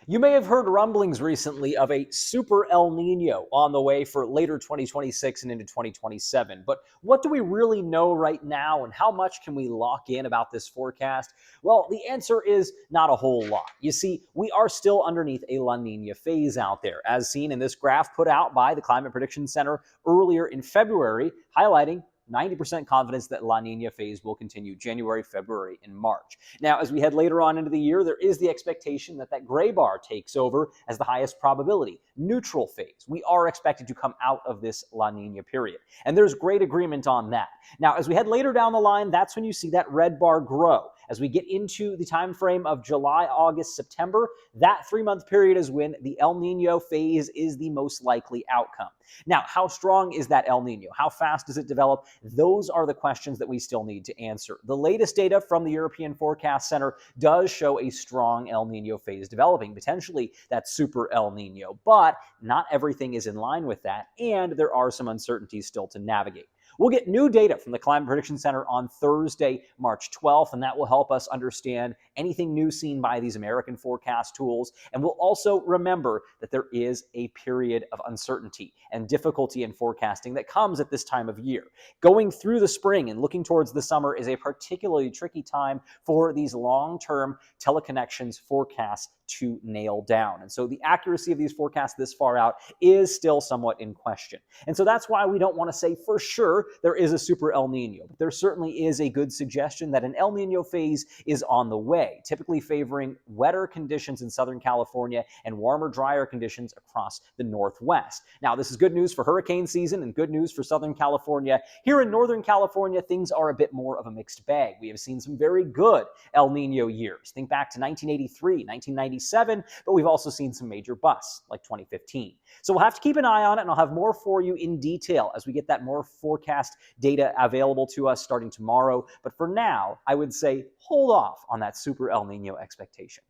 You may have heard rumblings recently of a Super El Niño on the way for later 2026 and into 2027. But what do we really know right now, and how much can we lock in about this forecast? Well, the answer is not a whole lot. You see, we are still underneath a La Nina phase out there, as seen in this graph put out by the Climate Prediction Center earlier in February, highlighting 90% confidence that La Nina phase will continue January, February, and March. Now, as we head later on into the year, there is the expectation that that gray bar takes over as the highest probability, neutral phase. We are expected to come out of this La Nina period. And there's great agreement on that. Now, as we head later down the line, that's when you see that red bar grow. As we get into the time frame of July, August, September, that 3-month period is when the El Nino phase is the most likely outcome. Now, how strong is that El Nino? How fast does it develop? Those are the questions that we still need to answer. The latest data from the European Forecast Center does show a strong El Nino phase developing, potentially that Super El Nino, but not everything is in line with that, and there are some uncertainties still to navigate. We'll get new data from the Climate Prediction Center on Thursday, March 12th, and that will help us understand anything new seen by these American forecast tools. And we'll also remember that there is a period of uncertainty and difficulty in forecasting that comes at this time of year. Going through the spring and looking towards the summer is a particularly tricky time for these long-term teleconnections forecasts to nail down. And so the accuracy of these forecasts this far out is still somewhat in question. And so that's why we don't want to say for sure there is a Super El Nino, but there certainly is a good suggestion that an El Nino phase is on the way, typically favoring wetter conditions in Southern California and warmer, drier conditions across the Northwest. Now, this is good news for hurricane season and good news for Southern California. Here in Northern California, things are a bit more of a mixed bag. We have seen some very good El Nino years. Think back to 1983, 1997, but we've also seen some major busts like 2015. So we'll have to keep an eye on it, and I'll have more for you in detail as we get that more forecast data available to us starting tomorrow. But for now, I would say hold off on that Super El Nino expectation.